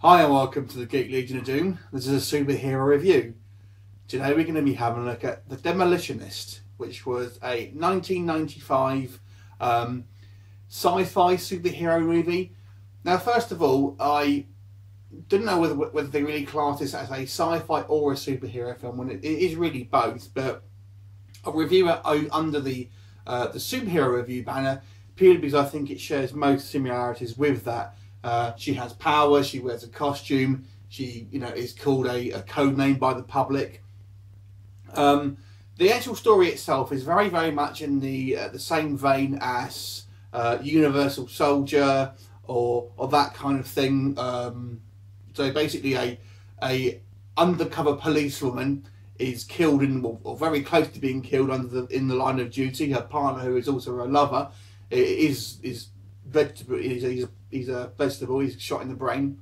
Hi and welcome to the Geek Legion of Doom. This is a superhero review. Today we're going to be having a look at The Demolitionist, which was a 1995 sci-fi superhero movie. Now, first of all, I didn't know whether they really class this as a sci-fi or a superhero film, when it is really both, but I'll review it under the superhero review banner, purely because I think it shares most similarities with that. She has power, she wears a costume, she is called a code name by the public. The actual story itself is very much in the same vein as Universal Soldier or that kind of thing. So basically a undercover policewoman is killed or very close to being killed in the line of duty. Her partner, who is also her lover, is vegetable. He's a vegetable. He's shot in the brain,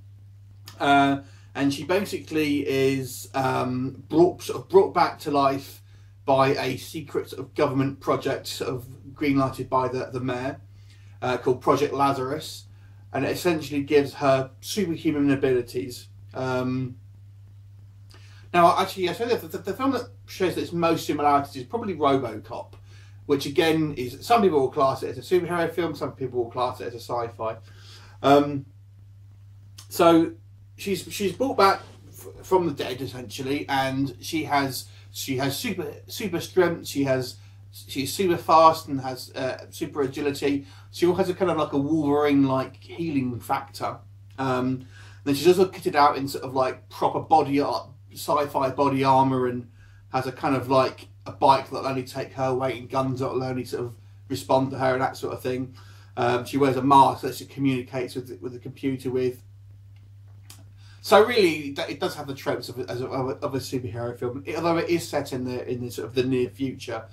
and she basically is brought back to life by a secret sort of government project, sort of green-lighted by the mayor, called Project Lazarus, and it essentially gives her superhuman abilities. Now, actually, I say the film that shows its most similarities is probably RoboCop, which again is, some people will class it as a superhero film, some people will class it as a sci-fi. So she's brought back from the dead essentially, and she has super strength. She's super fast and has super agility. She also has a kind of like a Wolverine-like healing factor. Then she's also kitted out in sort of like proper sci-fi body armor, and has a kind of like a bike that'll only take her weight and guns that'll only sort of respond to her and that sort of thing. She wears a mask that she communicates with the computer with. So really, it does have the tropes of a superhero film, although it is set in the sort of the near future.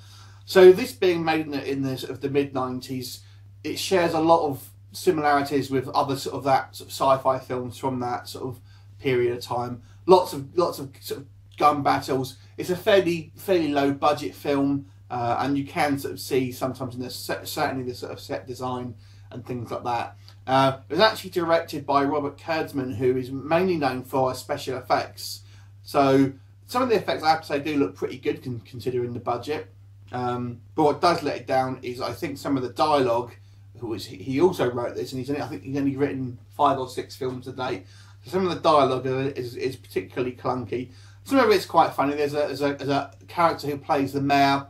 So this being made in the sort of the mid-90s, it shares a lot of similarities with other sort of sci-fi films from that sort of period of time. Lots of sort of gun battles. It's a fairly low budget film, and you can sort of see sometimes in certainly the sort of set design and things like that. It was actually directed by Robert Kurtzman, who is mainly known for special effects. So some of the effects, I have to say, do look pretty good considering the budget. But what does let it down is, I think, some of the dialogue. He also wrote this, and I think he's only written 5 or 6 films to date. So some of the dialogue is particularly clunky. Some of it's quite funny. There's a character who plays the mayor.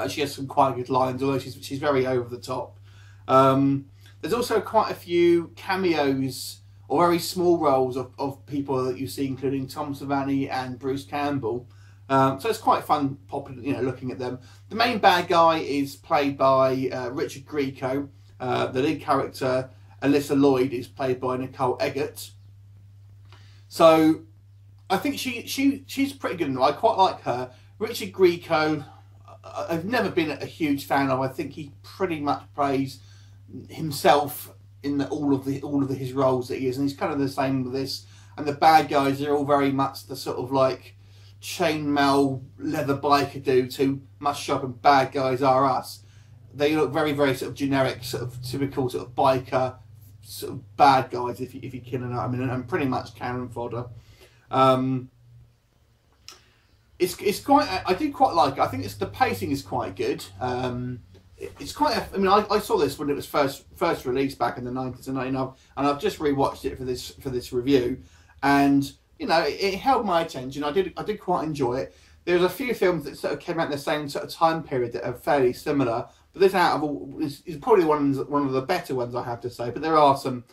She has some quite good lines, although she's very over the top. There's also quite a few cameos or very small roles of people that you see, including Tom Savini and Bruce Campbell. So it's quite fun looking at them. The main bad guy is played by Richard Grieco. The lead character, Alyssa Lloyd, is played by Nicole Eggert. So I think she's pretty good. I quite like her. Richard Grieco, I've never been a huge fan of. I think he pretty much plays himself in all of his roles that he is, and he's kind of the same with this. And the bad guys are all very much the sort of like chainmail leather biker dudes who must shop, and bad guys are us. They look very sort of generic, sort of typical sort of biker sort of bad guys, if you can know what I mean, and pretty much cannon fodder. It's quite. I do quite like it. I think the pacing is quite good. It's quite. I mean, I saw this when it was first released back in the 90s, and I've just rewatched it for this review, and it held my attention. I did quite enjoy it. There's a few films that sort of came out in the same sort of time period that are fairly similar, but this is probably one of the better ones, I have to say. But there are some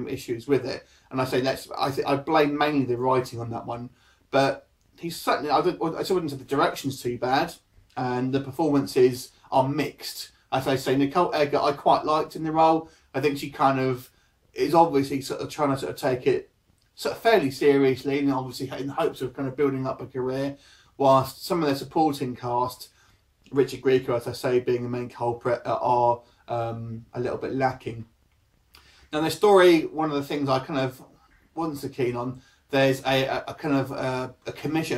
issues with it, and I blame mainly the writing on that one. But he's certainly, I wouldn't say the direction's too bad, and the performances are mixed. As I say, Nicole Eggert I quite liked in the role. I think she kind of is obviously sort of trying to sort of take it sort of fairly seriously, and obviously in hopes of kind of building up a career, whilst some of the supporting cast, Richard Grieco, as I say, being the main culprit, are a little bit lacking. Now the story, one of the things I kind of wasn't so keen on, there's a kind of a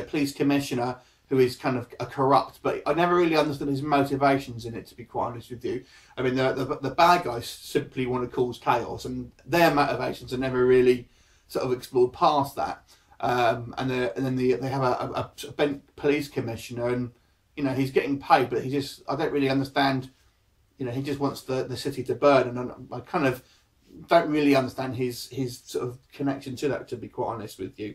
police commissioner who is kind of a corrupt, but I never really understood his motivations in it, to be quite honest with you. I mean, the bad guys simply want to cause chaos, and their motivations are never really sort of explored past that. And then they have a bent police commissioner, and he's getting paid, but I don't really understand. He just wants the city to burn, and I kind of don't really understand his sort of connection to that, to be quite honest with you.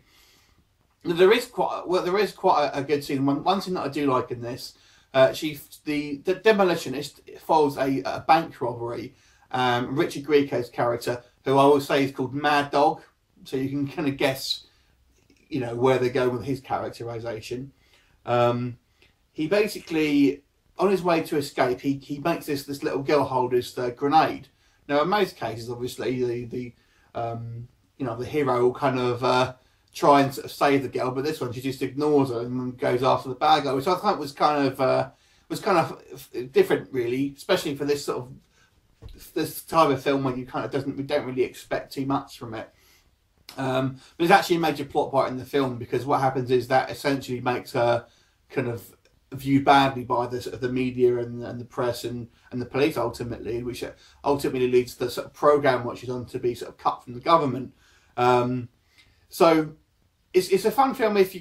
There is quite a good scene. One thing that I do like in this, the Demolitionist follows a bank robbery. Richard Grieco's character, who I will say is called Mad Dog, so you can kind of guess, where they're going with his characterization. He basically, on his way to escape, he makes this little girl hold his grenade. Now, in most cases, obviously, the hero will kind of try and sort of save the girl, but this one, she just ignores her and goes after the bad guy, which I thought was kind of different, really, especially for this sort of this type of film where we don't really expect too much from it. But it's actually a major plot point in the film, because what happens is that essentially makes her kind of viewed badly by the media and the press and the police ultimately, which ultimately leads to the sort of program what she's on to be sort of cut from the government. So it's a fun film if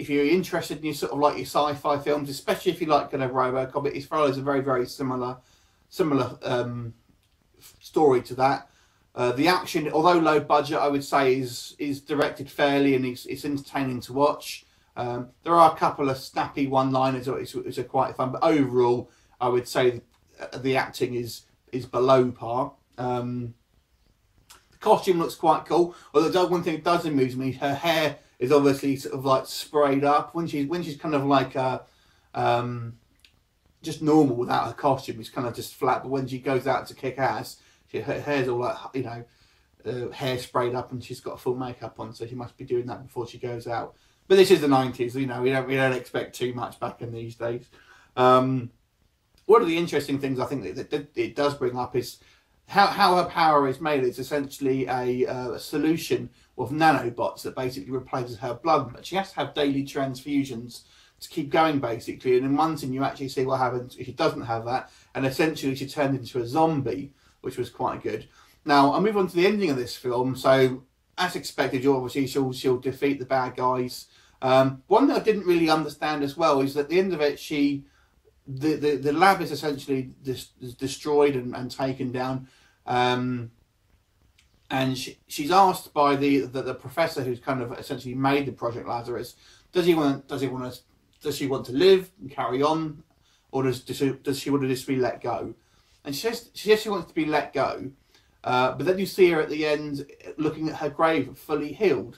you're interested in your sort of like your sci-fi films, especially if you like kind of RoboCop. It follows a very, very similar story to that. The action, although low budget, I would say is directed fairly, and it's entertaining to watch. There are a couple of snappy one-liners which are quite fun, but overall I would say the acting is below par. The costume looks quite cool, although one thing that does amuse me, her hair is obviously sort of like sprayed up. When she's kind of like just normal without her costume, it's kind of just flat, but when she goes out to kick ass, her hair's all like, hair sprayed up, and she's got full makeup on, so she must be doing that before she goes out. But this is the 90s, we don't expect too much back in these days. One of the interesting things I think that it does bring up is how her power is made. It's essentially a solution of nanobots that basically replaces her blood, but she has to have daily transfusions to keep going, basically. And in one scene you actually see what happens if she doesn't have that, and essentially she turned into a zombie, which was quite good. Now I'll move on to the ending of this film. So as expected, obviously she'll defeat the bad guys. One thing I didn't really understand as well is that at the end of it, the lab is essentially destroyed and taken down, and she's asked by the professor who's kind of essentially made the Project Lazarus, does she want to live and carry on, or does she want to just be let go? And she says she wants to be let go, but then you see her at the end looking at her grave fully healed.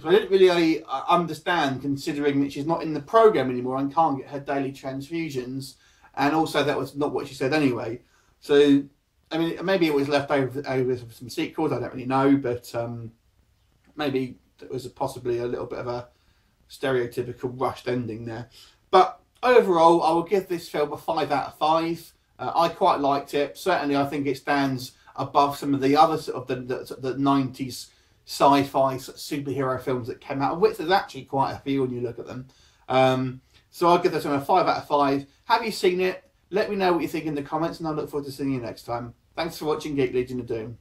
So I didn't really understand, considering that she's not in the program anymore and can't get her daily transfusions, and also that was not what she said anyway. So I mean, maybe it was left over for some sequels, I don't really know, but maybe it was possibly a little bit of a stereotypical rushed ending there. But overall, I will give this film a 5 out of 5. I quite liked it. Certainly, I think it stands above some of the other sort of the 90s sci-fi superhero films that came out, of which there's actually quite a few when you look at them. So I'll give this one a 5 out of 5. Have you seen it? Let me know what you think in the comments, and I look forward to seeing you next time. Thanks for watching Geek Legion of Doom.